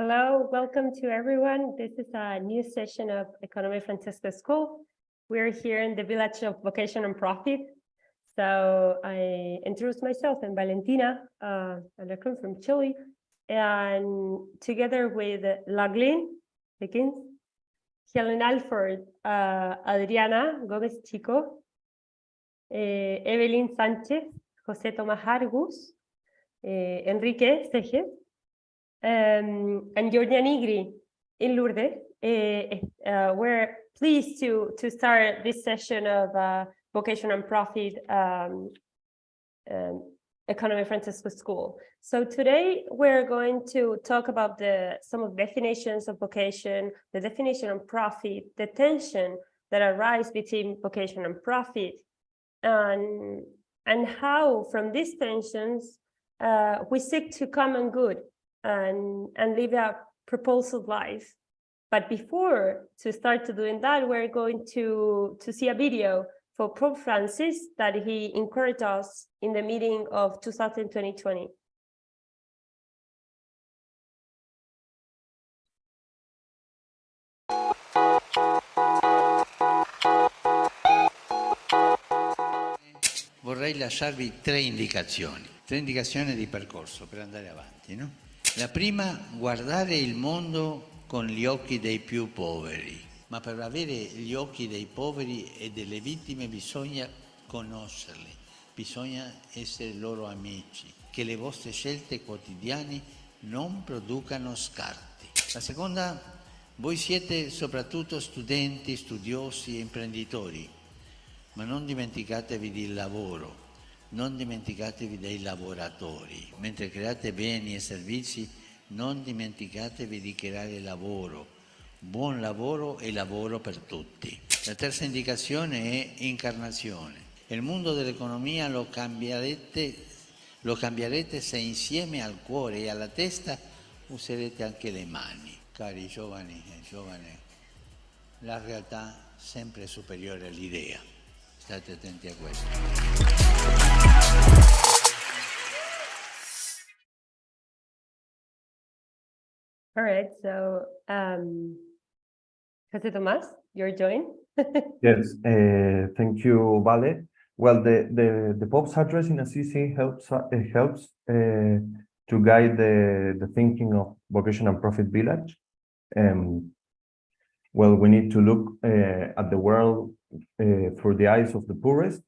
Hello, welcome to everyone. This is a new session of Economy Francesco School. We're here in the village of Vocation and Profit. So I introduce myself, I'm Valentina, I'm from Chile, and together with Laglin Dickens, Helen Alford, Adriana Gomez Chico, Evelyn Sánchez, José Tomás Argus, Enrique Sejes, and Georgia Nigri in Lourdes. We're pleased to start this session of Vocation and Profit Economy Francesco School. So today we're going to talk about some of the definitions of vocation, the definition of profit, the tension that arises between vocation and profit, and how from these tensions we seek to common good and live a purposeful life. But before to start to doing that, we're going to see a video for Pope Francis that he encouraged us in the meeting of 2020. Vorrei lasciarvi tre indicazioni di percorso per andare avanti, no? La prima, guardare il mondo con gli occhi dei più poveri, ma per avere gli occhi dei poveri e delle vittime bisogna conoscerli, bisogna essere loro amici, che le vostre scelte quotidiane non producano scarti. La seconda, voi siete soprattutto studenti, studiosi e imprenditori, ma non dimenticatevi del lavoro. Non dimenticatevi dei lavoratori. Mentre create beni e servizi, non dimenticatevi di creare lavoro. Buon lavoro e lavoro per tutti. La terza indicazione è incarnazione. Il mondo dell'economia lo cambierete se insieme al cuore e alla testa userete anche le mani. Cari giovani e giovani, la realtà sempre è superiore all'idea. State attenti a questo. All right, so José Tomás, you're joined. Yes, thank you, Vale. Well, the Pope's address in Assisi helps to guide the thinking of Vocation and Profit Village. Well, we need to look at the world through the eyes of the poorest.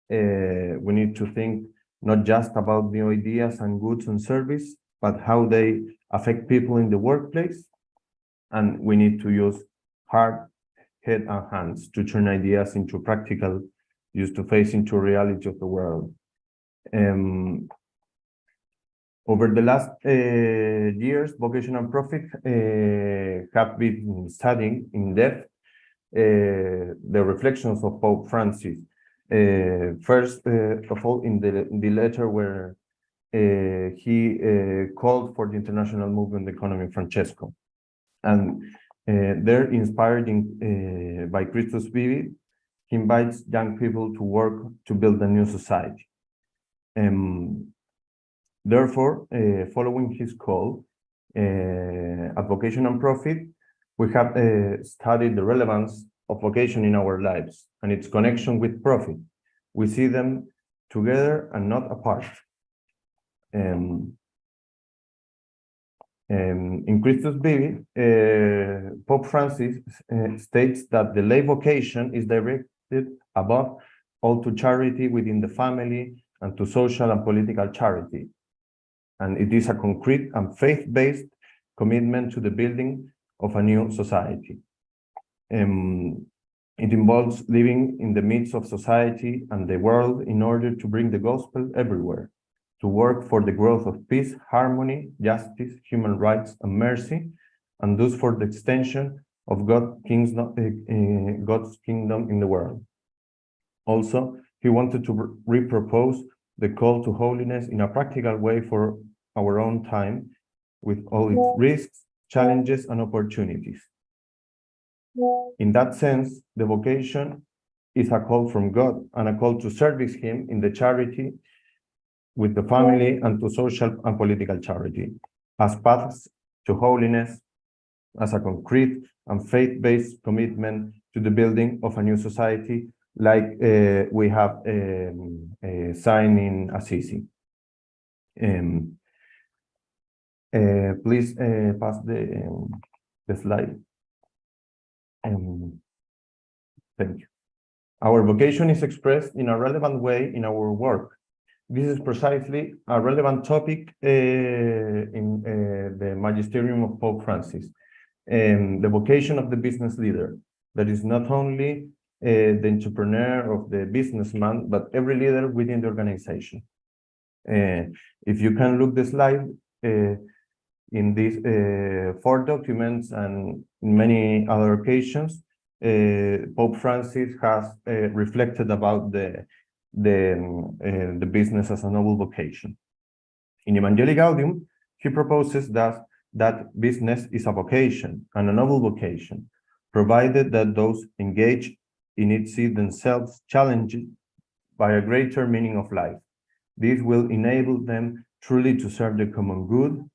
We need to think not just about new ideas and goods and service, but how they affect people in the workplace. And we need to use heart, head, and hands to turn ideas into practical use to face into reality of the world. Over the last years, Vocation and Profit have been studying in depth the reflections of Pope Francis. First of all, in the letter where he called for the international movement Economy Francesco. And there, inspired by Christus Vivi, he invites young people to work to build a new society. Therefore, following his call, at Vocation and Profit, we have studied the relevance of vocation in our lives and its connection with profit. We see them together and not apart. In Christus Vivi, Pope Francis states that the lay vocation is directed above all to charity within the family and to social and political charity. And it is a concrete and faith-based commitment to the building of a new society. It involves living in the midst of society and the world in order to bring the gospel everywhere, to work for the growth of peace, harmony, justice, human rights, and mercy, and thus for the extension of God's kingdom in the world. Also, he wanted to repropose the call to holiness in a practical way for our own time, with all its risks, challenges, and opportunities. In that sense, the vocation is a call from God and a call to service him in the charity with the family and to social and political charity as paths to holiness as a concrete and faith-based commitment to the building of a new society, like we have signed in Assisi. Please pass the slide. Thank you. Our vocation is expressed in a relevant way in our work. This is precisely a relevant topic in the magisterium of Pope Francis. The vocation of the business leader, that is not only the entrepreneur of the businessman, but every leader within the organization. If you can look the slide, in these 4 documents and in many other occasions, Pope Francis has reflected about the business as a noble vocation. In Evangelii Gaudium, he proposes that business is a vocation and a noble vocation, provided that those engaged in it see themselves challenged by a greater meaning of life. This will enable them truly to serve the common good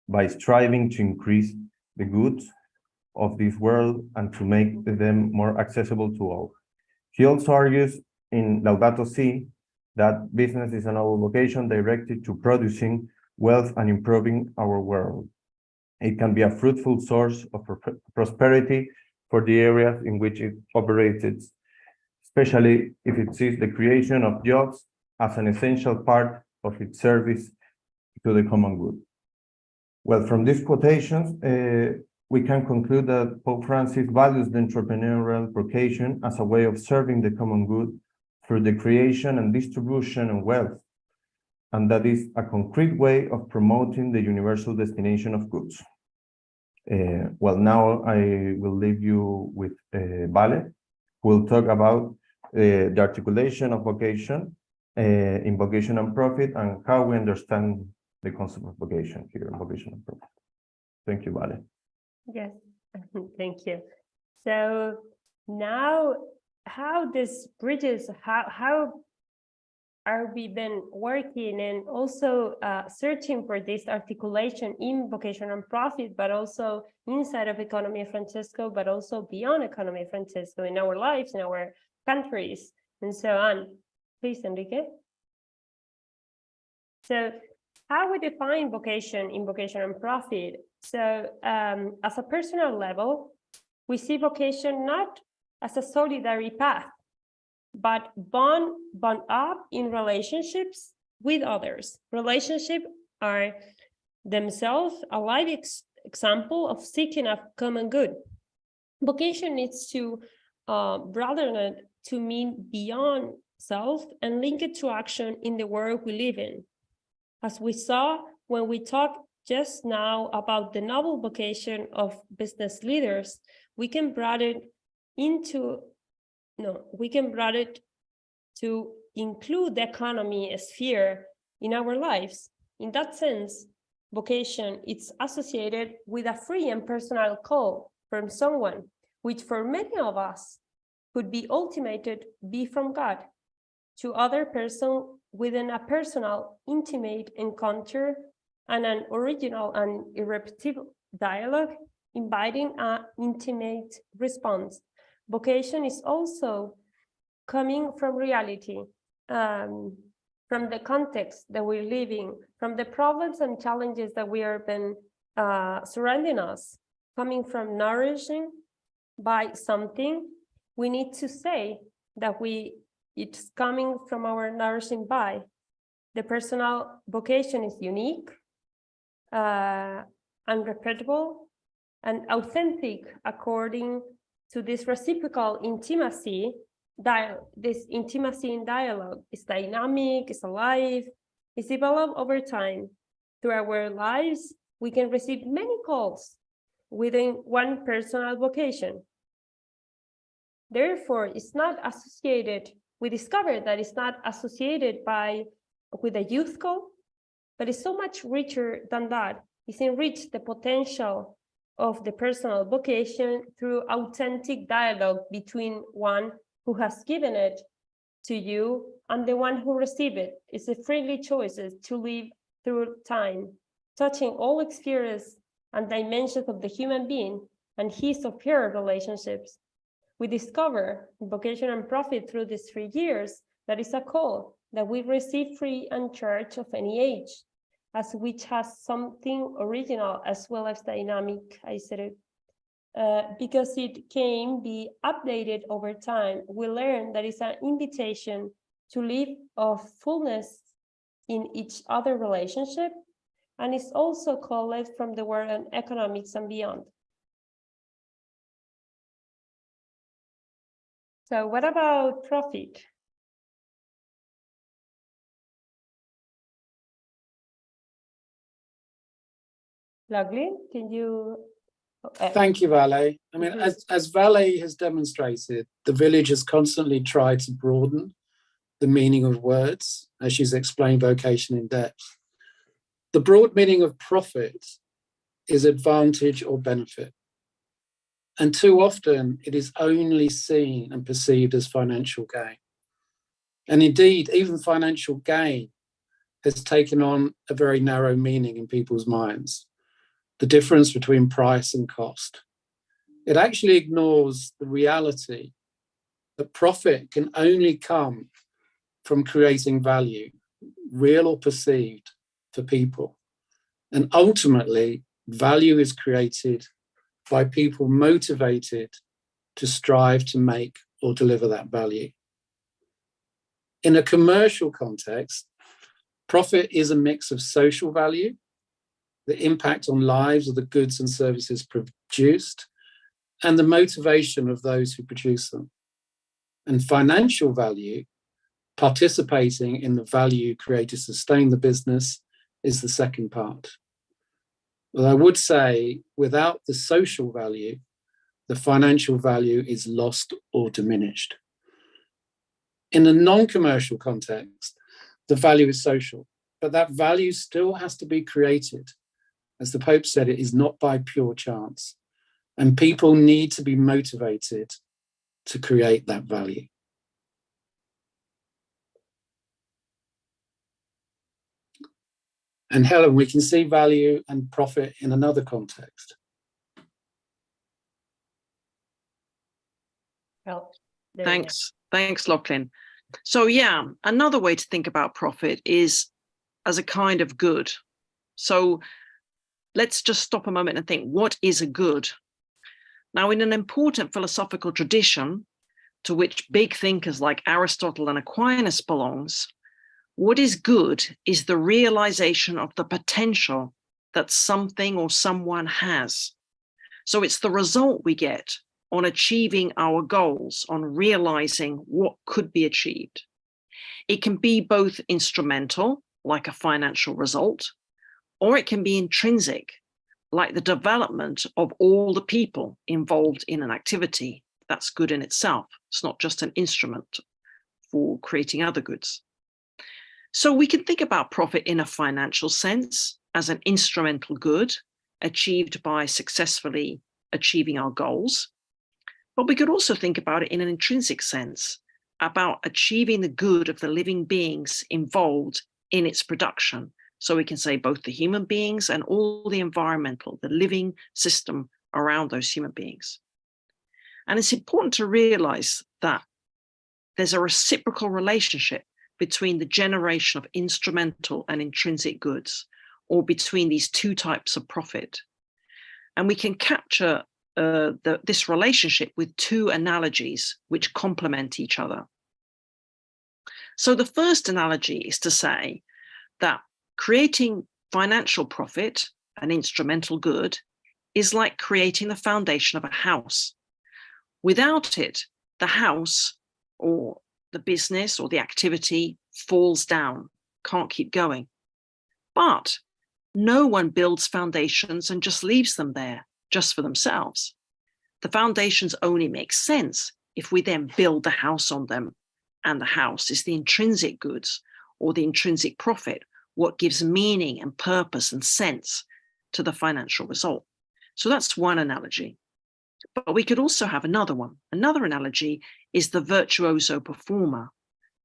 by striving to increase the goods of this world and to make them more accessible to all. He also argues in Laudato Si that business is a noble vocation directed to producing wealth and improving our world. It can be a fruitful source of prosperity for the areas in which it operates, especially if it sees the creation of jobs as an essential part of its service to the common good. Well, from these quotations, we can conclude that Pope Francis values the entrepreneurial vocation as a way of serving the common good through the creation and distribution of wealth, and that is a concrete way of promoting the universal destination of goods. Well, now I will leave you with Vale, who will talk about the articulation of vocation in vocation and profit, and how we understand the concept of vocation here in vocation and profit. Thank you, Vale. Yes, thank you. So now, how this bridges, how are we been working and also searching for this articulation in vocation and profit, but also inside of Economy Francesco, but also beyond Economy Francesco, in our lives, in our countries, and so on. Please, Enrique. So how we define vocation in vocation and profit. So as a personal level, we see vocation not as a solitary path, but bound up in relationships with others. Relationships are themselves a live example of seeking a common good. Vocation needs to broaden it to mean beyond self and link it to action in the world we live in. As we saw when we talked just now about the noble vocation of business leaders, we can broaden it to include the economy sphere in our lives. In that sense, vocation is associated with a free and personal call from someone, which for many of us could be ultimated be from God to other person within a personal, intimate encounter and an original and irrepressible dialogue, inviting an intimate response. Vocation is also coming from reality, from the context that we're living, from the problems and challenges that we have been surrounding us, coming from nourishing by something. We need to say that it's coming from our nourishing by. The personal vocation is unique, unrepeatable, and authentic according to this reciprocal intimacy. This intimacy in dialogue is dynamic, is alive, is developed over time. Through our lives, we can receive many calls within one personal vocation. Therefore, it's not associated, we discovered that it's not associated with a youth call, but it's so much richer than that. It's enriched the potential of the personal vocation through authentic dialogue between one who has given it to you and the one who received it. It's a freely choices to live through time, touching all experience and dimensions of the human being and his or her relationships. We discover in Vocation and Profit through these 3 years that is a call that we receive free and charge of any age, as which has something original as well as dynamic, I said it. Because it can be updated over time, we learn that it's an invitation to live of fullness in each other relationship, and it's also called from the word on economics and beyond. So what about profit? Lovely, can you? Thank you, Vale. I mean, as Vale has demonstrated, the village has constantly tried to broaden the meaning of words, as she's explained vocation in depth. The broad meaning of profit is advantage or benefit. And too often it is only seen and perceived as financial gain. And indeed, even financial gain has taken on a very narrow meaning in people's minds. The difference between price and cost. It actually ignores the reality that profit can only come from creating value, real or perceived, for people. And ultimately, value is created by people motivated to strive to make or deliver that value. In a commercial context, profit is a mix of social value, the impact on lives of the goods and services produced, and the motivation of those who produce them. And financial value, participating in the value created to sustain the business, is the second part. But I would say, without the social value, the financial value is lost or diminished. In a non-commercial context, the value is social, but that value still has to be created. As the Pope said, it is not by pure chance. And people need to be motivated to create that value. And Helen, we can see value and profit in another context. Well, Thanks, Lachlan. So yeah, another way to think about profit is as a kind of good. So let's just stop a moment and think, what is a good? Now, in an important philosophical tradition to which big thinkers like Aristotle and Aquinas belongs, what is good is the realization of the potential that something or someone has. So it's the result we get on achieving our goals, on realizing what could be achieved. It can be both instrumental, like a financial result, or it can be intrinsic, like the development of all the people involved in an activity. That's good in itself. It's not just an instrument for creating other goods. So we can think about profit in a financial sense as an instrumental good achieved by successfully achieving our goals. But we could also think about it in an intrinsic sense, about achieving the good of the living beings involved in its production. So we can say both the human beings and all the environmental, the living system around those human beings. And it's important to realize that there's a reciprocal relationship between the generation of instrumental and intrinsic goods, or between these two types of profit. And we can capture this relationship with two analogies which complement each other. So the first analogy is to say that creating financial profit, an instrumental good, is like creating the foundation of a house. Without it, the house or the business or the activity falls down, can't keep going. But no one builds foundations and just leaves them there just for themselves. The foundations only make sense if we then build the house on them. And the house is the intrinsic goods or the intrinsic profit, what gives meaning and purpose and sense to the financial result. So that's one analogy. But we could also have another one. Another analogy is the virtuoso performer.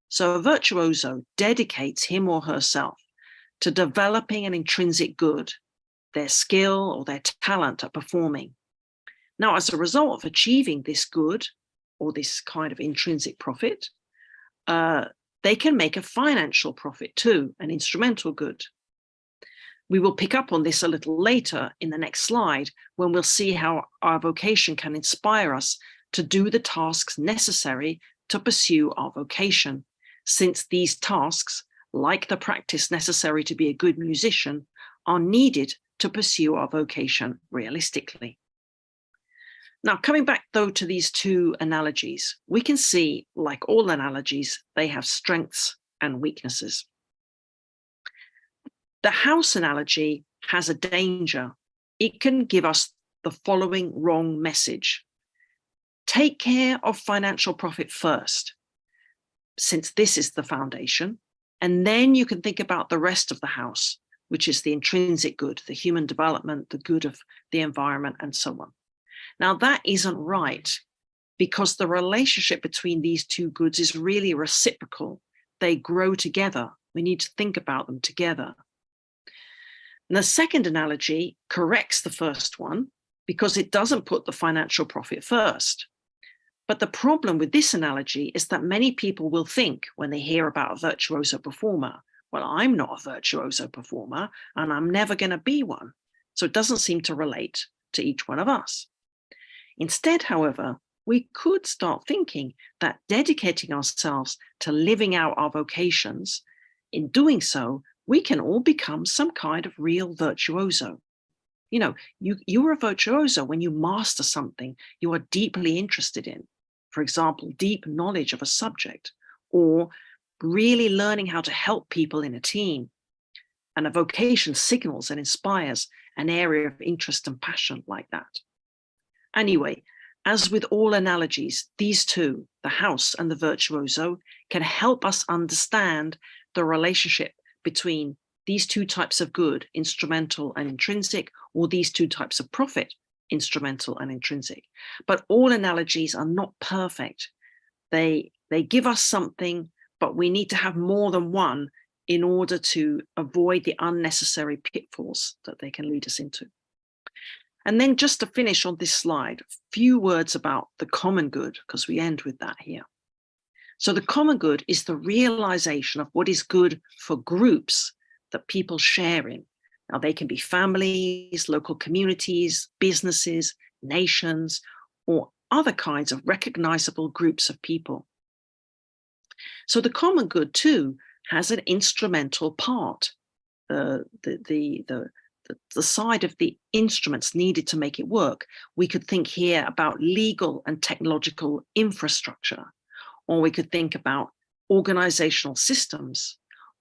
So a virtuoso dedicates him or herself to developing an intrinsic good their skill or their talent at performing. Now, as a result of achieving this good or this kind of intrinsic profit, they can make a financial profit too, an instrumental good. We will pick up on this a little later in the next slide when we'll see how our vocation can inspire us to do the tasks necessary to pursue our vocation, since these tasks, like the practice necessary to be a good musician, are needed to pursue our vocation realistically. Now, coming back though to these two analogies, we can see, like all analogies, they have strengths and weaknesses. The house analogy has a danger. It can give us the following wrong message. Take care of financial profit first, since this is the foundation, and then you can think about the rest of the house, which is the intrinsic good, the human development, the good of the environment, and so on. Now, that isn't right, because the relationship between these two goods is really reciprocal. They grow together. We need to think about them together. And the second analogy corrects the first one because it doesn't put the financial profit first. But the problem with this analogy is that many people will think when they hear about a virtuoso performer, well, I'm not a virtuoso performer and I'm never going to be one. So it doesn't seem to relate to each one of us. Instead, however, we could start thinking that dedicating ourselves to living out our vocations, in doing so, we can all become some kind of real virtuoso. You know, you're a virtuoso when you master something you are deeply interested in. For example, deep knowledge of a subject, or really learning how to help people in a team. And a vocation signals and inspires an area of interest and passion like that. Anyway, as with all analogies, these two, the house and the virtuoso, can help us understand the relationship between these two types of good, instrumental and intrinsic, or these two types of profit, instrumental and intrinsic. But all analogies are not perfect. They give us something, but we need to have more than one in order to avoid the unnecessary pitfalls that they can lead us into. And then just to finish on this slide, a few words about the common good, because we end with that here. So the common good is the realization of what is good for groups that people share in. Now, they can be families, local communities, businesses, nations, or other kinds of recognizable groups of people. So the common good, too, has an instrumental part, the side of the instruments needed to make it work. We could think here about legal and technological infrastructure, or we could think about organizational systems,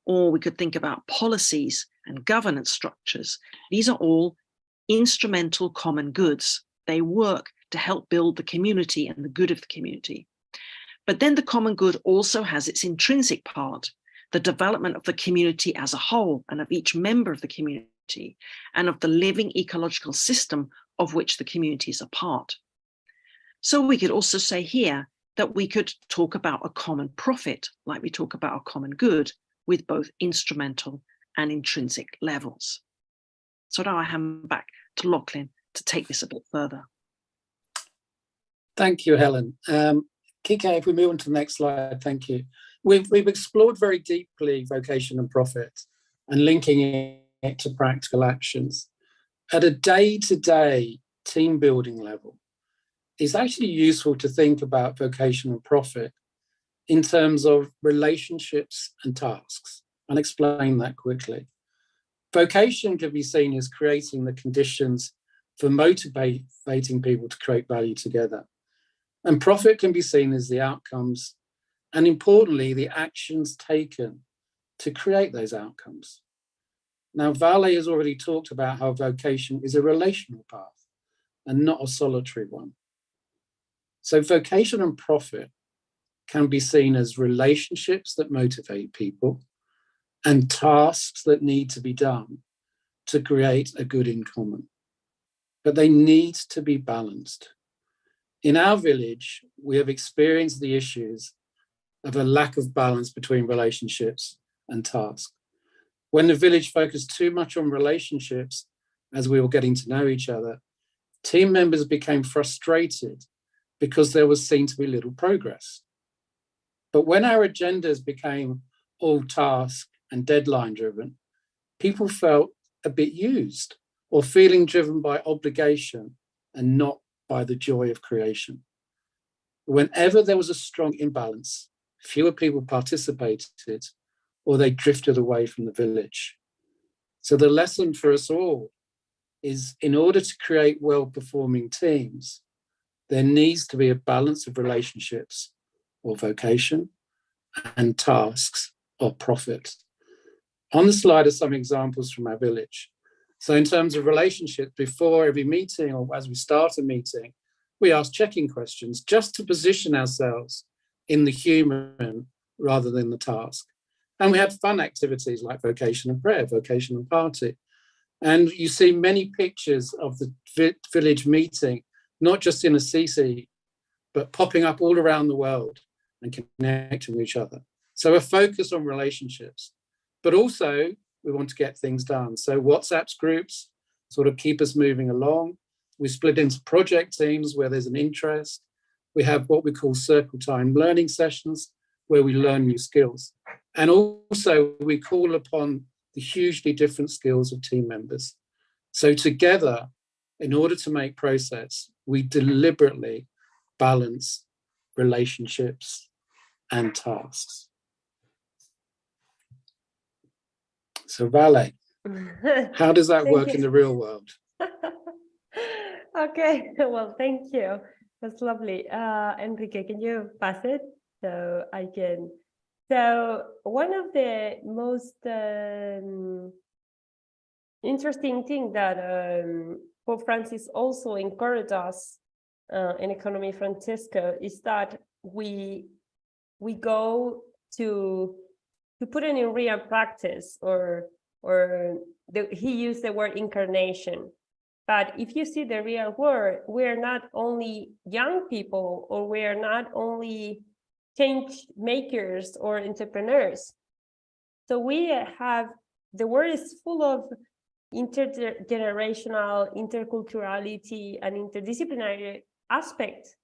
or we could think about policies and governance structures. These are all instrumental common goods. They work to help build the community and the good of the community. But then the common good also has its intrinsic part, the development of the community as a whole and of each member of the community and of the living ecological system of which the community is a part. So we could also say here that we could talk about a common profit, like we talk about a common good, with both instrumental and intrinsic levels. So now I hand back to Lachlan to take this a bit further. Thank you, Helen. Kike, if we move on to the next slide, thank you. We've explored very deeply vocation and profit and linking it to practical actions. At a day-to-day team building level, it's actually useful to think about vocation and profit in terms of relationships and tasks. I'll explain that quickly. Vocation can be seen as creating the conditions for motivating people to create value together. And profit can be seen as the outcomes and, importantly, the actions taken to create those outcomes. Now, Vale has already talked about how vocation is a relational path and not a solitary one. So vocation and profit can be seen as relationships that motivate people and tasks that need to be done to create a good in common. But they need to be balanced. In our village, we have experienced the issues of a lack of balance between relationships and tasks. When the village focused too much on relationships as we were getting to know each other, team members became frustrated because there was seen to be little progress. But when our agendas became all task and deadline driven, people felt a bit used or feeling driven by obligation and not by the joy of creation. Whenever there was a strong imbalance, fewer people participated or they drifted away from the village. So the lesson for us all is, in order to create well-performing teams, there needs to be a balance of relationships or vocation and tasks or profit. On the slide are some examples from our village. So in terms of relationships, before every meeting or as we start a meeting, we ask check-in questions just to position ourselves in the human rather than the task. And we had fun activities like vocation and prayer, vocation and party. And you see many pictures of the village meeting, not just in Assisi, but popping up all around the world and connecting with each other. So a focus on relationships, but also we want to get things done. So WhatsApp groups sort of keep us moving along. We split into project teams where there's an interest. We have what we call circle time learning sessions where we learn new skills. And also we call upon the hugely different skills of team members. So together, in order to make progress, we deliberately balance relationships and tasks. So Vale, how does that work in the real world? Okay, well, thank you. That's lovely. Enrique, can you pass it so I can? So one of the most interesting thing that Pope Francis also encouraged us in Economy Francesco is that we go to put it in real practice, he used the word incarnation. But if you see the real world, we're not only young people, or we're not only change makers or entrepreneurs. So we have, the world is full of intergenerational, interculturality, and interdisciplinary aspects.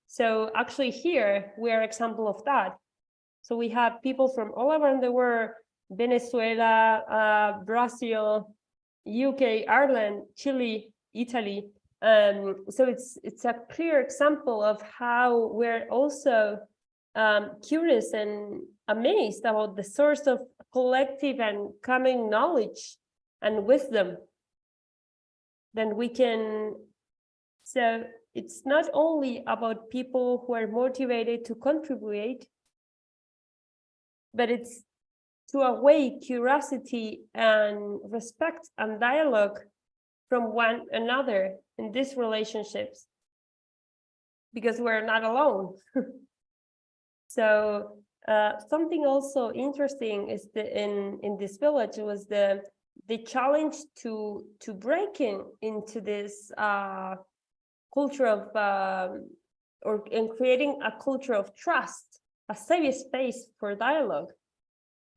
So actually here, we are an example of that. So we have people from all around the world, Venezuela, Brazil, UK, Ireland, Chile, Italy. So it's a clear example of how we're also curious and amazed about the source of collective and common knowledge and wisdom. Then we can, so it's not only about people who are motivated to contribute, but it's to awake curiosity and respect and dialogue from one another in these relationships, because we're not alone. So something also interesting is in this village was the challenge to breaking into this culture of and creating a culture of trust, a safe space for dialogue.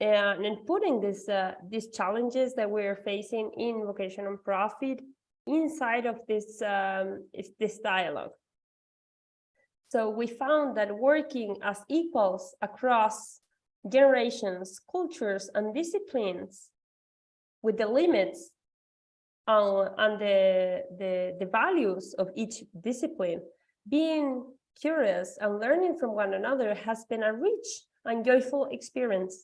And putting these challenges that we're facing in vocation and profit inside of this dialogue. So we found that working as equals across generations, cultures, and disciplines, with the limits and the values of each discipline, being curious and learning from one another has been a rich and joyful experience.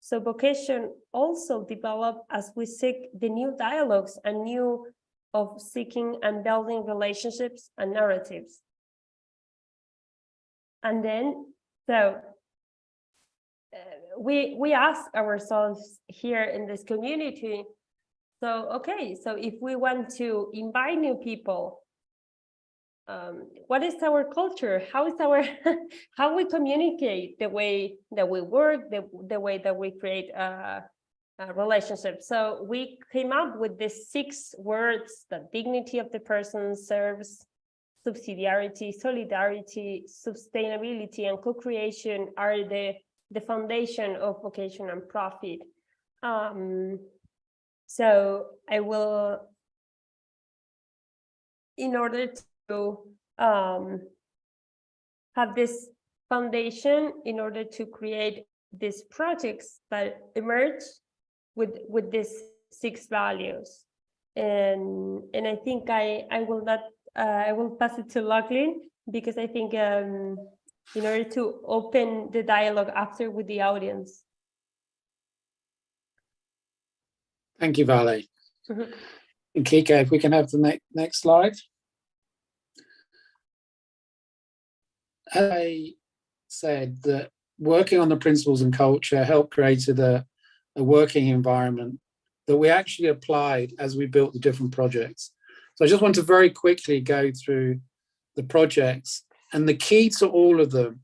So vocation also developed as we seek the new dialogues and new of seeking and building relationships and narratives. And then, so we ask ourselves here in this community, so, okay, so if we want to invite new people, what is our culture? How is our how we communicate, the way that we work, the way that we create a relationship? So we came up with these 6 words: that dignity of the person serves, subsidiarity, solidarity, sustainability, and co-creation are the foundation of vocation and profit. So I will, in order to have this foundation, in order to create these projects that emerge with these 6 values. And I think I will not, I will pass it to Lachlan, because I think in order to open the dialogue after with the audience. Thank you, Vale. Mhm. And Kike, if we can have the next slide. I said that working on the principles and culture helped create a working environment that we actually applied as we built the different projects. So I just want to very quickly go through the projects, and the key to all of them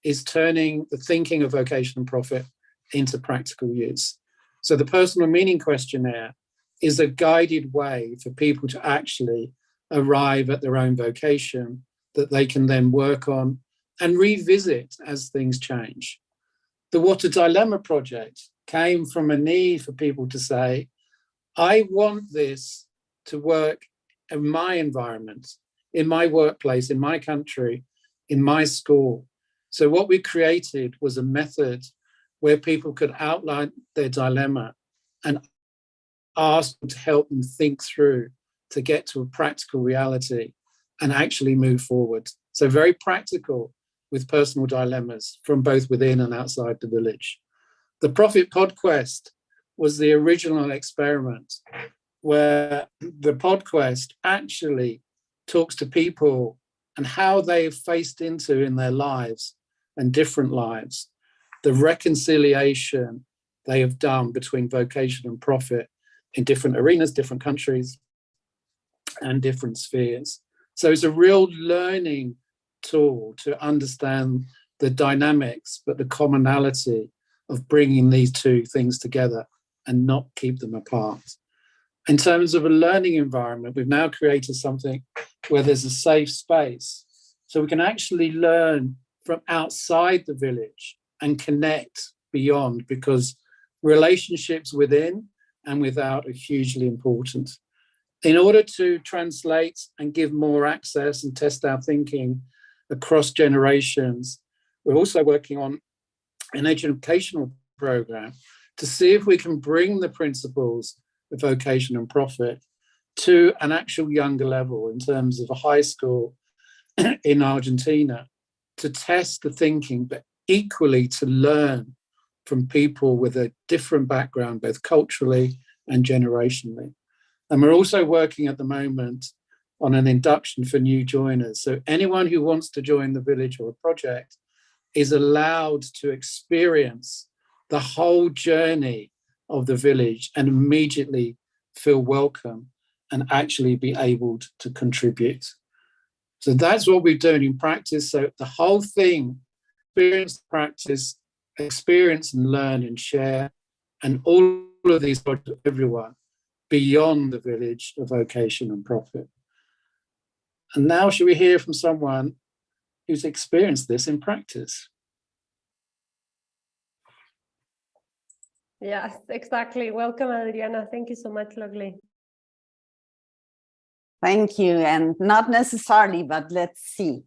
is turning the thinking of vocation and profit into practical use. So the personal meaning questionnaire is a guided way for people to actually arrive at their own vocation that they can then work on and revisit as things change. The What a Dilemma project came from a need for people to say, I want this to work in my environment, in my workplace, in my country, in my school. So what we created was a method where people could outline their dilemma and ask them to help them think through to get to a practical reality and actually move forward. So very practical with personal dilemmas from both within and outside the village. The Profit PodQuest was the original experiment where the PodQuest actually talks to people and how they've faced into in their lives and different lives, the reconciliation they have done between vocation and profit in different arenas, different countries, and different spheres. So it's a real learning tool to understand the dynamics, but the commonality of bringing these two things together and not keep them apart. In terms of a learning environment, we've now created something where there's a safe space. So we can actually learn from outside the village and connect beyond, because relationships within and without are hugely important. In order to translate and give more access and test our thinking across generations, we're also working on an educational program to see if we can bring the principles of vocation and profit to an actual younger level in terms of a high school in Argentina, to test the thinking, but equally to learn from people with a different background, both culturally and generationally. And we're also working at the moment on an induction for new joiners. So anyone who wants to join the village or a project is allowed to experience the whole journey of the village and immediately feel welcome and actually be able to contribute. So that's what we're doing in practice. So the whole thing, experience, practice, experience and learn and share, and all of these projects, everyone, beyond the village of vocation and profit. And now should we hear from someone who's experienced this in practice? Yes, exactly. Welcome, Adriana. Thank you so much, lovely. Thank you, and not necessarily, but let's see.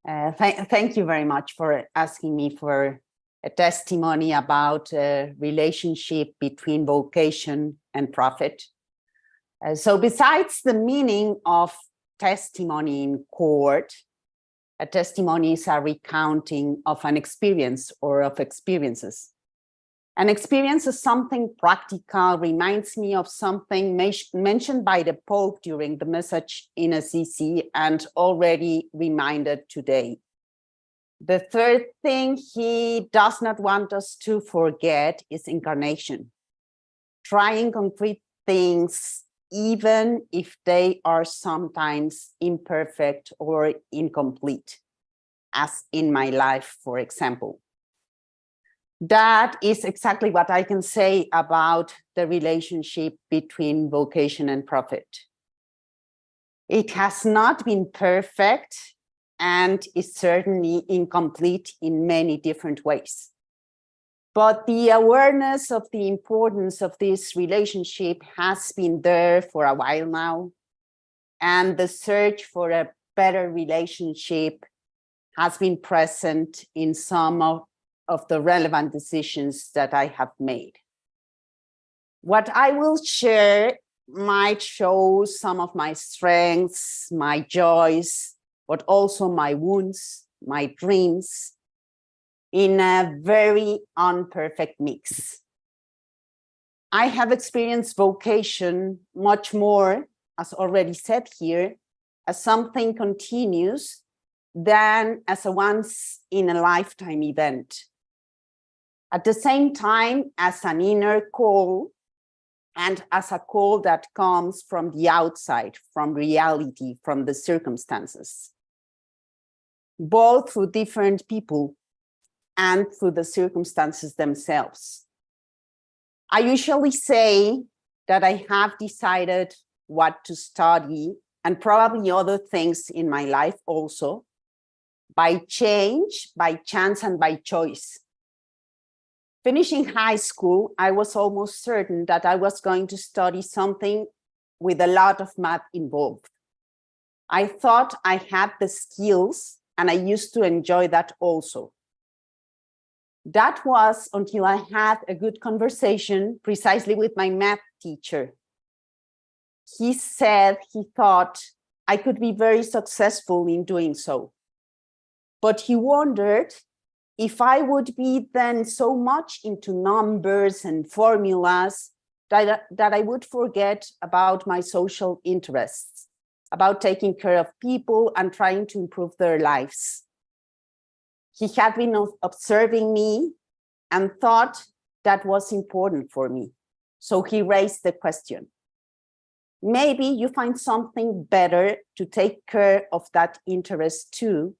Thank you very much for asking me for a testimony about a relationship between vocation and profit. So besides the meaning of testimony in court, a testimony is a recounting of an experience or of experiences. An experience is something practical, reminds me of something mentioned by the Pope during the message in Assisi and already reminded today. The third thing he does not want us to forget is incarnation. Trying concrete things, even if they are sometimes imperfect or incomplete, as in my life, for example. That is exactly what I can say about the relationship between vocation and profit. It has not been perfect and is certainly incomplete in many different ways. But the awareness of the importance of this relationship has been there for a while now, and the search for a better relationship has been present in some of the relevant decisions that I have made. What I will share might show some of my strengths, my joys, but also my wounds, my dreams, in a very unperfect mix. I have experienced vocation much more, as already said here, as something continuous than as a once in a lifetime event. At the same time, as an inner call, and as a call that comes from the outside, from reality, from the circumstances, both through different people and through the circumstances themselves. I usually say that I have decided what to study, and probably other things in my life also, by change, by chance, and by choice. Finishing high school, I was almost certain that I was going to study something with a lot of math involved. I thought I had the skills, and I used to enjoy that also. That was until I had a good conversation precisely with my math teacher. He said he thought I could be very successful in doing so. But he wondered if I would be then so much into numbers and formulas that I would forget about my social interests, about taking care of people and trying to improve their lives. He had been observing me and thought that was important for me. So he raised the question. Maybe you find something better to take care of that interest too,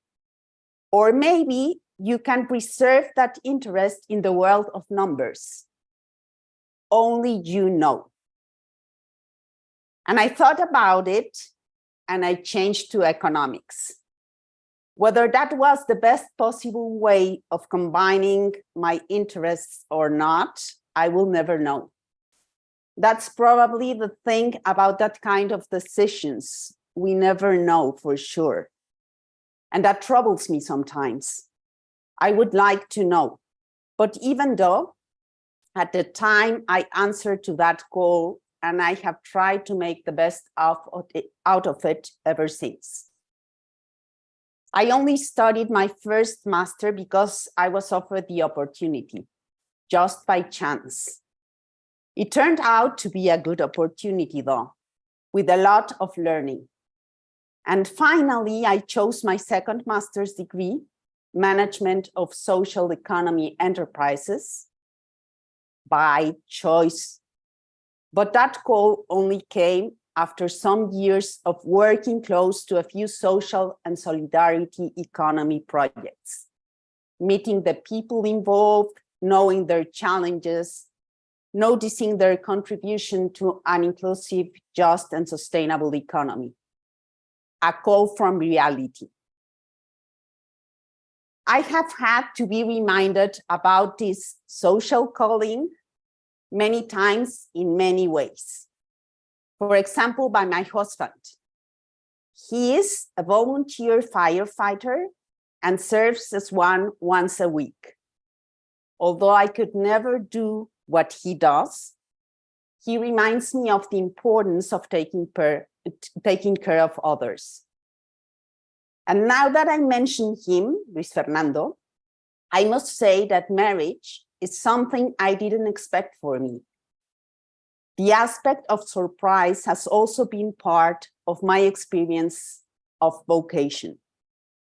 or maybe you can preserve that interest in the world of numbers. Only you know. And I thought about it, and I changed to economics. Whether that was the best possible way of combining my interests or not, I will never know. That's probably the thing about that kind of decisions. We never know for sure. And that troubles me sometimes. I would like to know. But even though at the time I answered to that call, and I have tried to make the best out of it ever since. I only studied my first master because I was offered the opportunity, just by chance. It turned out to be a good opportunity though, with a lot of learning. And finally, I chose my second master's degree, Management of Social Economy Enterprises, by choice. But that call only came after some years of working close to a few social and solidarity economy projects, meeting the people involved, knowing their challenges, noticing their contribution to an inclusive, just, and sustainable economy. A call from reality. I have had to be reminded about this social calling many times in many ways. For example, by my husband. He is a volunteer firefighter and serves as one once a week. Although I could never do what he does, he reminds me of the importance of taking care of others. And now that I mention him, Luis Fernando, I must say that marriage is something I didn't expect for me. The aspect of surprise has also been part of my experience of vocation.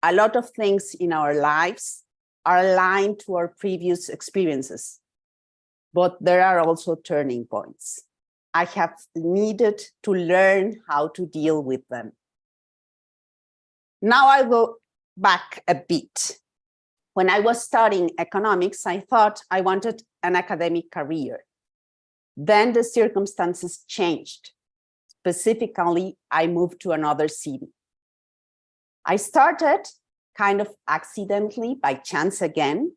A lot of things in our lives are aligned to our previous experiences, but there are also turning points. I have needed to learn how to deal with them. Now I go back a bit. When I was studying economics, I thought I wanted an academic career. Then the circumstances changed. Specifically, I moved to another city. I started kind of accidentally, by chance again,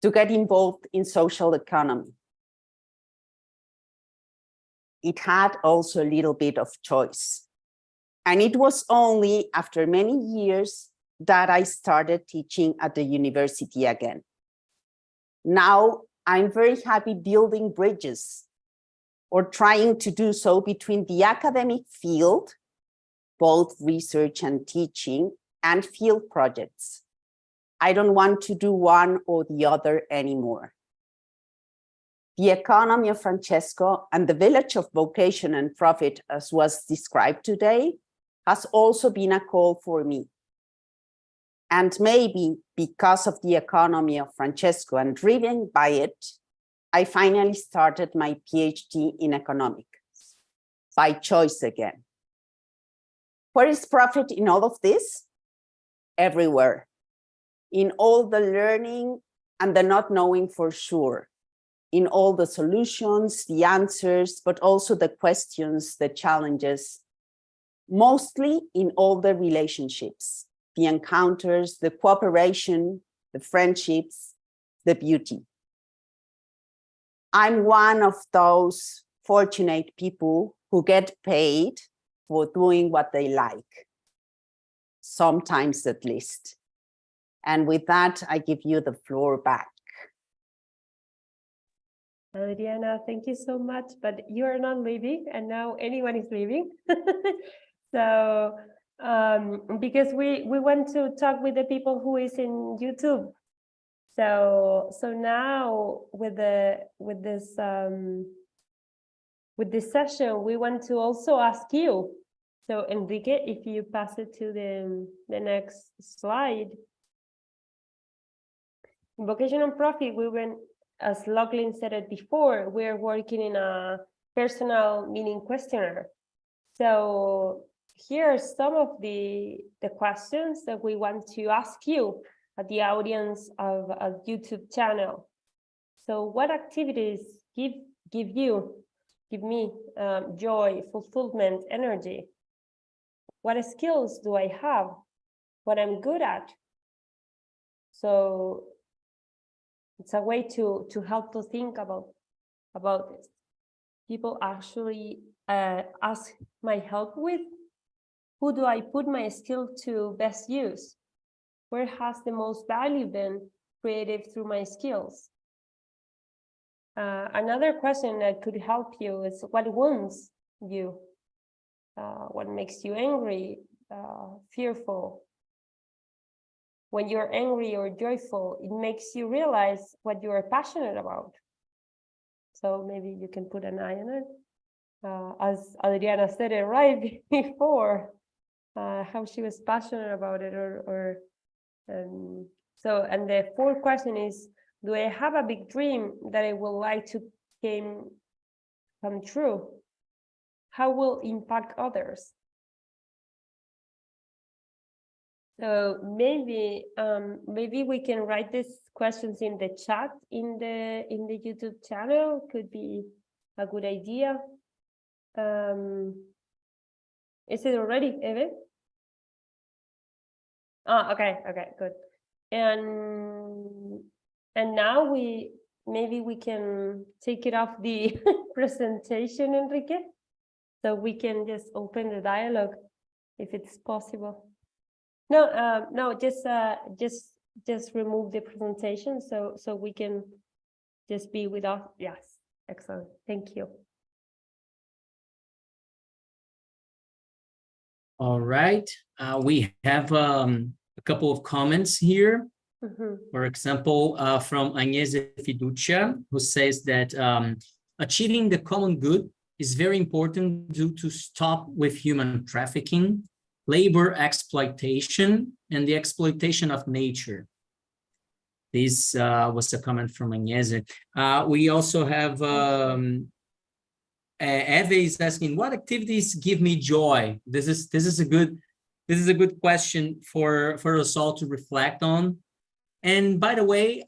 to get involved in social economy. It had also a little bit of choice. And it was only after many years that I started teaching at the university again. Now I'm very happy building bridges or trying to do so between the academic field, both research and teaching, and field projects. I don't want to do one or the other anymore. The economy of Francesco and the village of vocation and profit, as was described today, has also been a call for me. And maybe because of the economy of Francesco and driven by it, I finally started my PhD in economics, by choice again. Where is profit in all of this? Everywhere. In all the learning and the not knowing for sure. In all the solutions, the answers, but also the questions, the challenges. Mostly in all the relationships, the encounters, the cooperation, the friendships, the beauty. I'm one of those fortunate people who get paid for doing what they like, sometimes at least. And with that, I give you the floor back. Adriana, thank you so much, but you are not leaving, and now anyone is leaving. So, because we want to talk with the people who is in YouTube. So now with this session, we want to also ask you. So Enrique, if you pass it to the next slide. In Vocation and Profit, we went, as Lachlan said it before, we're working in a personal meaning questionnaire. So here are some of the questions that we want to ask you at the audience of a YouTube channel. So what activities give me joy, fulfillment, energy? What skills do I have? What I'm good at? So it's a way to help to think about this. People actually ask my help with. Who do I put my skill to best use? Where has the most value been created through my skills? Another question that could help you is what wounds you? What makes you angry, fearful? When you're angry or joyful, it makes you realize what you are passionate about. So maybe you can put an eye on it. As Adriana said it right before, how she was passionate about it, so, and the fourth question is, do I have a big dream that I would like to come true? How will impact others? So maybe we can write these questions in the chat in the YouTube channel. Could be a good idea. Is it already, Eve? Oh, okay, good. And now maybe we can take it off the presentation, Enrique, so we can just open the dialogue if it's possible. No, just remove the presentation so we can just be without. Yes, excellent. Thank you. All right, we have a couple of comments here. For example, from Agnese Fiducia, who says that achieving the common good is very important due to stop with human trafficking, labor exploitation, and the exploitation of nature. This was a comment from Agnese. We also have Eve is asking, what activities give me joy? This is a good question for us all to reflect on. And by the way,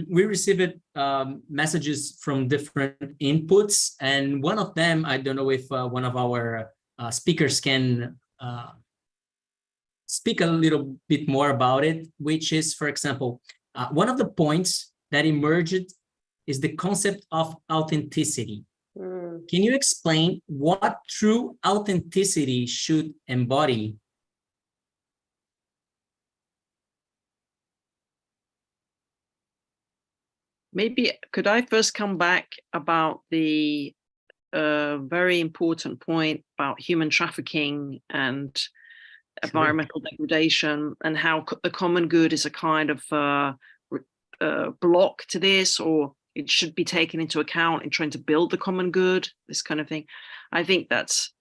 we received messages from different inputs, and one of them, I don't know if one of our speakers can speak a little bit more about it, which is, for example, one of the points that emerged is the concept of authenticity. Can you explain what true authenticity should embody? Maybe could I first come back about the very important point about human trafficking and environmental degradation, and how the common good is a kind of block to this, or it should be taken into account in trying to build the common good, this kind of thing. I think that's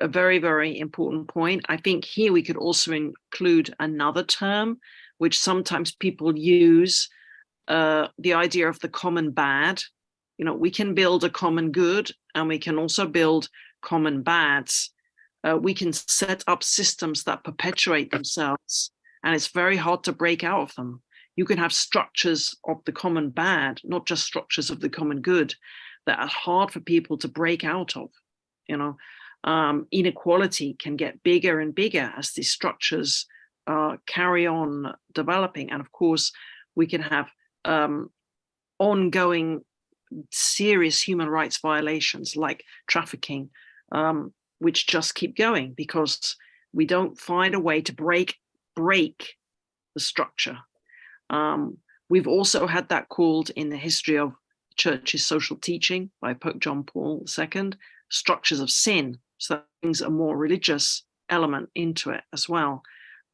a very, very important point. I think here we could also include another term, which sometimes people use, the idea of the common bad. You know, we can build a common good and we can also build common bads. We can set up systems that perpetuate themselves, and it's very hard to break out of them. You can have structures of the common bad, not just structures of the common good, that are hard for people to break out of. You know, inequality can get bigger and bigger as these structures carry on developing. And of course, we can have ongoing serious human rights violations like trafficking, which just keep going because we don't find a way to break the structure. We've also had that called in the history of church's social teaching by Pope John Paul II, structures of sin. So that brings a more religious element into it as well.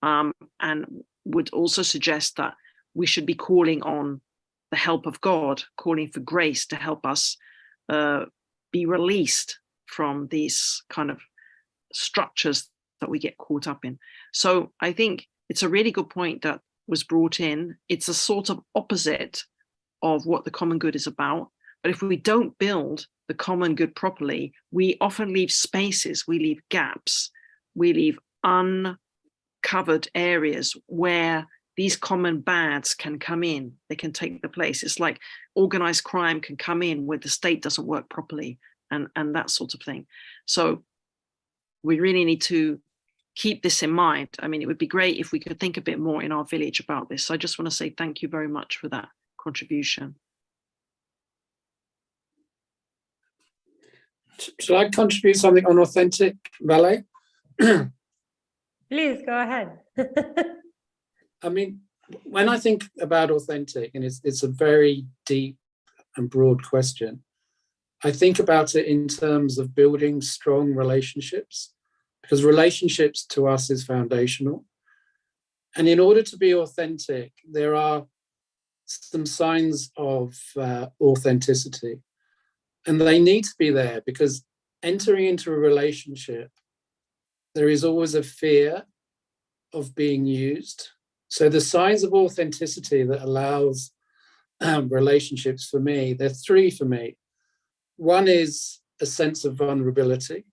And would also suggest that we should be calling on the help of God, calling for grace to help us be released from these kind of structures that we get caught up in. So I think it's a really good point that was brought in. It's a sort of opposite of what the common good is about. But if we don't build the common good properly, we often leave spaces, we leave gaps, we leave uncovered areas where these common bads can come in, they can take the place. It's like organized crime can come in where the state doesn't work properly and that sort of thing. So we really need to keep this in mind. I mean, it would be great if we could think a bit more in our village about this. So I just want to say thank you very much for that contribution. Shall I contribute something on authentic, Vale? Please go ahead. I mean, when I think about authentic, and it's a very deep and broad question, I think about it in terms of building strong relationships, because relationships to us is foundational. And in order to be authentic, there are some signs of authenticity, and they need to be there because entering into a relationship, there is always a fear of being used. So the signs of authenticity that allows relationships for me, there are three for me. One is a sense of vulnerability,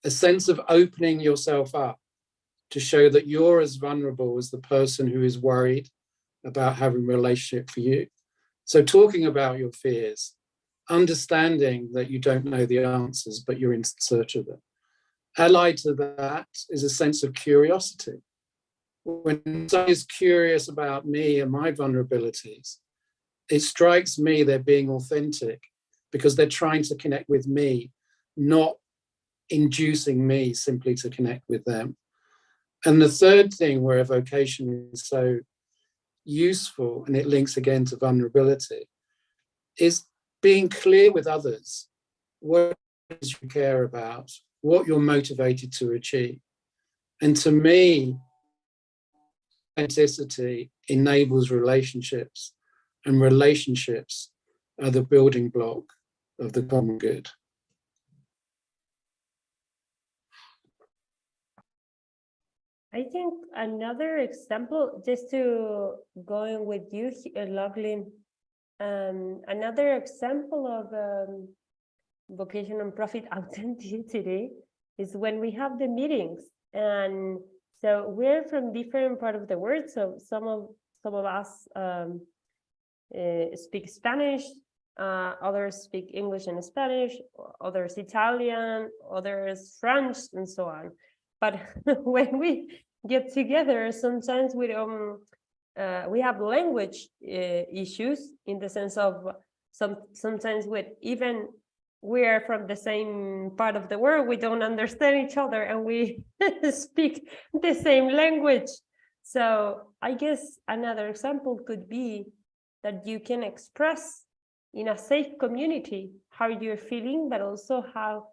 a sense of opening yourself up to show that you're as vulnerable as the person who is worried about having a relationship for you. So talking about your fears, understanding that you don't know the answers, but you're in search of them. Allied to that is a sense of curiosity. When someone is curious about me and my vulnerabilities, it strikes me they're being authentic because they're trying to connect with me, not inducing me simply to connect with them. And the third thing where vocation is so useful, and it links again to vulnerability, is being clear with others what it is you care about, what you're motivated to achieve. And to me, authenticity enables relationships, and relationships are the building block of the common good. I think another example, just to going with you, Lachlan, another example of vocation and profit authenticity is when we have the meetings. And so we're from different part of the world. So some of us speak Spanish, others speak English and Spanish, others Italian, others French, and so on. But when we get together, sometimes we don't we have language issues in the sense of sometimes with even we are from the same part of the world, we don't understand each other and we speak the same language. So I guess another example could be that you can express in a safe community how you're feeling, but also how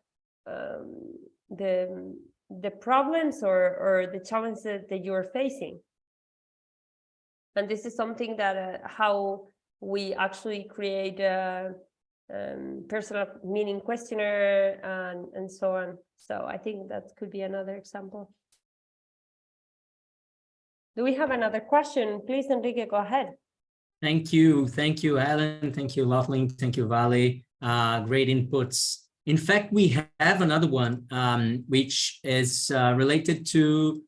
the problems or the challenges that you're facing. And this is something that how we actually create a personal meaning questionnaire and so on. So I think that could be another example. Do we have another question? Please, Enrique, go ahead. Thank you, Alan. Thank you, Loughlin. Thank you, Vale. Great inputs. In fact, we have another one, which is related to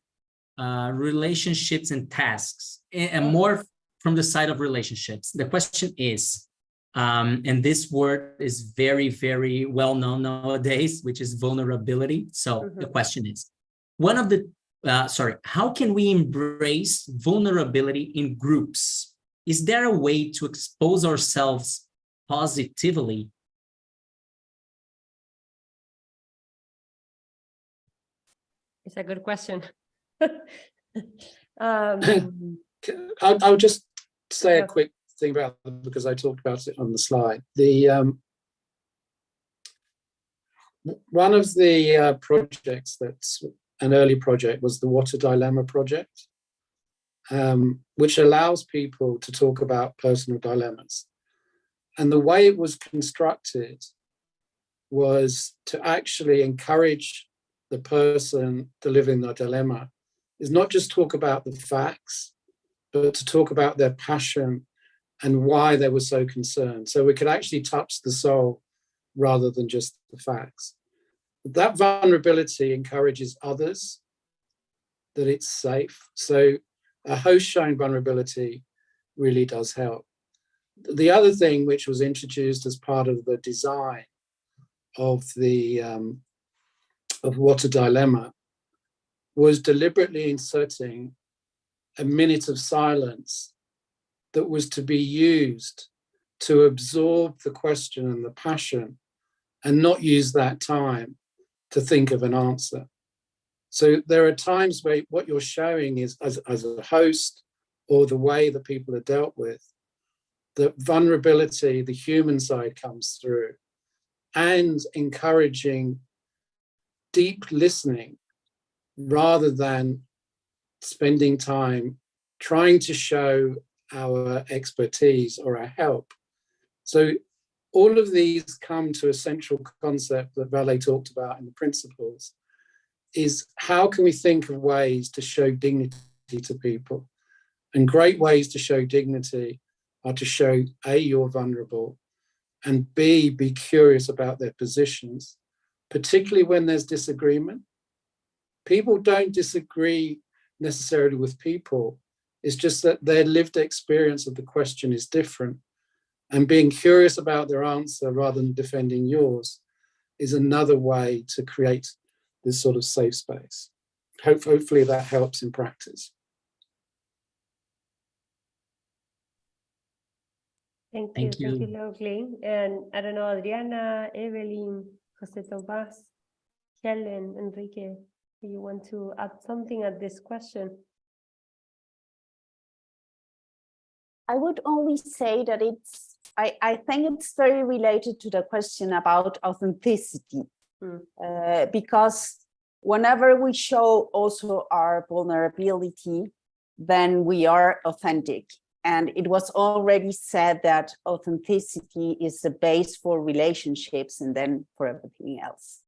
relationships and tasks, and more from the side of relationships. The question is, and this word is very, very well known nowadays, which is vulnerability. So the question is, how can we embrace vulnerability in groups? Is there a way to expose ourselves positively? It's a good question. I'll just say a quick thing about it because I talked about it on the slide. One of the projects that's an early project was the Water Dilemma project, which allows people to talk about personal dilemmas. And the way it was constructed was to actually encourage the person delivering their dilemma is not just talk about the facts, but to talk about their passion and why they were so concerned. So we could actually touch the soul rather than just the facts. That vulnerability encourages others, that it's safe. So a host showing vulnerability really does help. The other thing which was introduced as part of the design of the of Water Dilemma was deliberately inserting a minute of silence that was to be used to absorb the question and the passion and not use that time to think of an answer. So there are times where what you're showing is as a host or the way that people are dealt with, the vulnerability, the human side comes through, and encouraging deep listening rather than spending time trying to show our expertise or our help. So all of these come to a central concept that Vale talked about in the principles, is how can we think of ways to show dignity to people? And great ways to show dignity are to show A, you're vulnerable, and B, be curious about their positions, particularly when there's disagreement. People don't disagree necessarily with people. It's just that their lived experience of the question is different. And being curious about their answer rather than defending yours is another way to create this sort of safe space. Hopefully that helps in practice. Thank you, Loughlin. And I don't know, Adriana, Evelyn, Jose Tomás, Helen, Enrique, do you want to add something at this question? I would only say that I think it's very related to the question about authenticity, because whenever we show also our vulnerability, then we are authentic. And it was already said that authenticity is the base for relationships and then for everything else.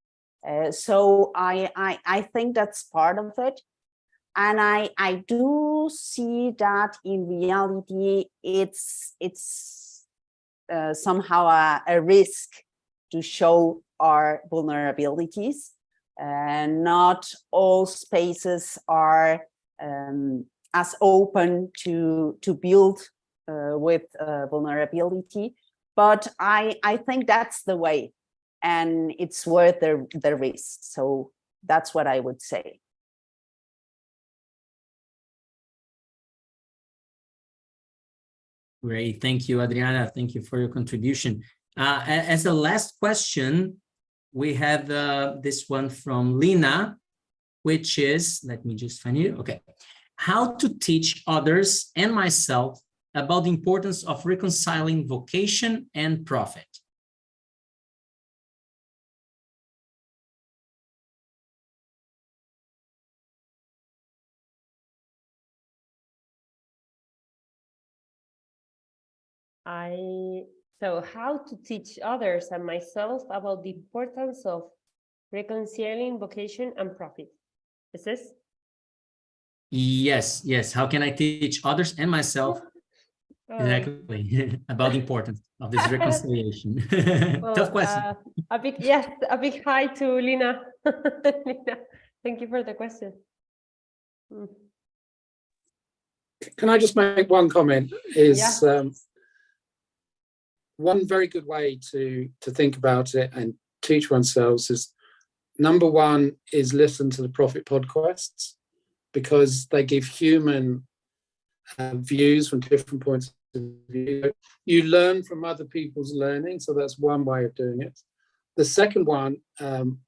So I think that's part of it. And I do see that in reality, it's somehow a risk to show our vulnerabilities. And not all spaces are as open to build with vulnerability. But I think that's the way, and it's worth the risk. So that's what I would say. Great. Thank you, Adriana. Thank you for your contribution. As a last question, we have this one from Lina, which is, let me just find it. Okay. How to teach others and myself about the importance of reconciling vocation and profit. So how to teach others and myself about the importance of reconciling vocation and profit. Is this? Yes, yes. How can I teach others and myself exactly about the importance of this reconciliation? Well, Tough question. a big hi to Lina. Lina, thank you for the question. Can I just make one comment? Is one very good way to think about it and teach oneself is, number one is listen to the Profit podcasts, because they give human views from different points of view. You learn from other people's learning, so that's one way of doing it. The second one, and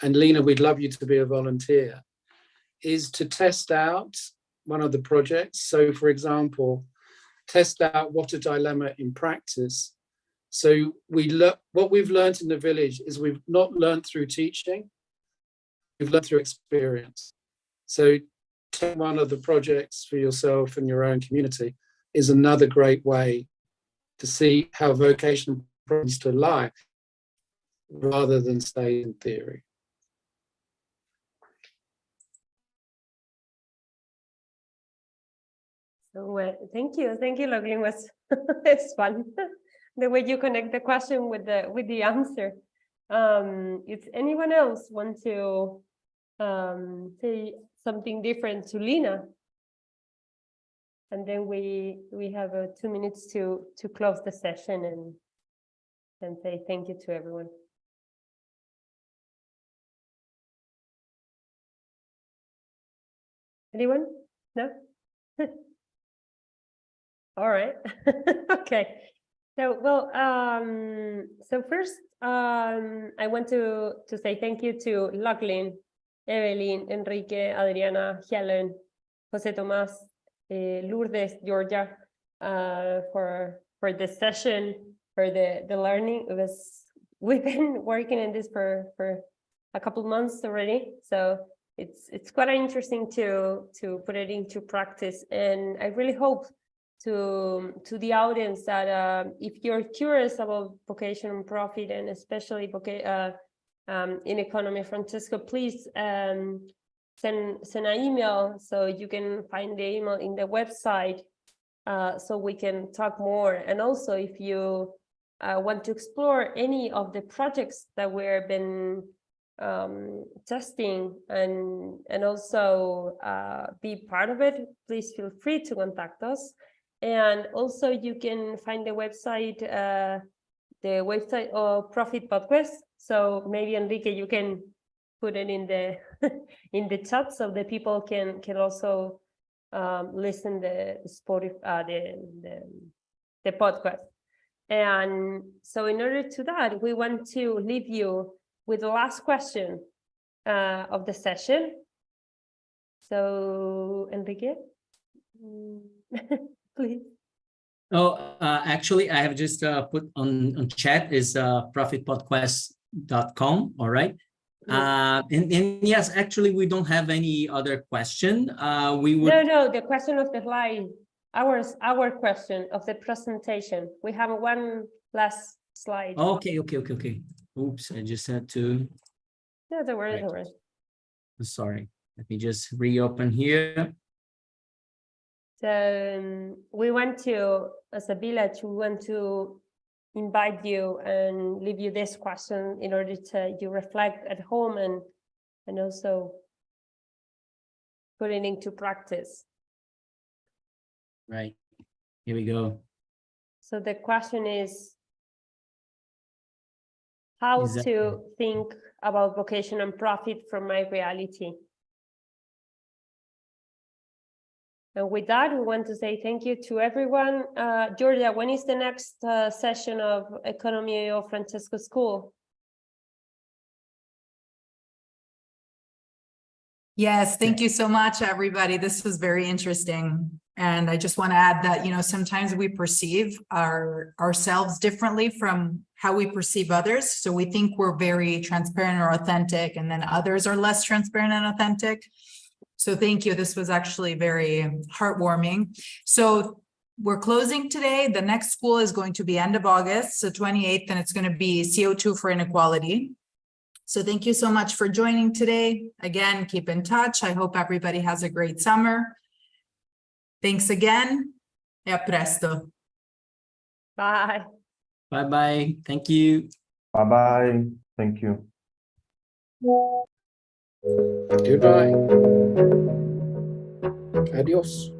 Lina, we'd love you to be a volunteer, is to test out one of the projects. So for example, test out what a dilemma in practice. So what we've learned in the village is we've not learned through teaching, we've learned through experience. So take one of the projects for yourself and your own community is another great way to see how vocation brings to life rather than stay in theory. So thank you, Lachlan. Was it's fun the way you connect the question with the answer. If anyone else want to say something different to Lina, and then we have 2 minutes to close the session and say thank you to everyone. Anyone? No? All right. Okay. So, well, so first, I want to say thank you to Lachlan, Evelyn, Enrique, Adriana, Helen, Jose Tomas, Lourdes, Georgia, for this session, for the learning. We've been working in this for a couple of months already, so it's quite interesting to put it into practice, and I really hope to the audience that if you're curious about vocation and profit, and especially in economy, Francesco, please send an email, so you can find the email in the website, so we can talk more. And also, if you want to explore any of the projects that we've been testing and also be part of it, please feel free to contact us. And also you can find the website of Profit Podcast. So maybe Enrique, you can put it in the in the chat, so the people can also listen the Spotify the podcast. And so in order to that, we want to leave you with the last question of the session. So Enrique, please. Oh, actually, I have just put on chat is profitpodquest.com. All right. And yes, actually, we don't have any other question. We would. No, the question of the slide. Our question of the presentation. We have one last slide. Okay. Oops, I just had to. No, don't worry, don't worry. Sorry. Let me just reopen here. So we want to, as a village, we want to invite you and leave you this question in order to you reflect at home and also put it into practice. Right. Here we go. So the question is how to think about vocation and profit from my reality. And with that, we want to say thank you to everyone. Georgia, when is the next session of Economy of Francesco School? Yes, thank you so much, everybody. This was very interesting. And I just want to add that, you know, sometimes we perceive ourselves differently from how we perceive others. So we think we're very transparent or authentic, and then others are less transparent and authentic. So thank you. This was actually very heartwarming. So we're closing today. The next school is going to be end of August, so 28th, and it's going to be CO2 for inequality. So thank you so much for joining today. Again, keep in touch. I hope everybody has a great summer. Thanks again. E a presto. Bye. Bye-bye. Thank you. Bye-bye. Thank you. Goodbye. Adios.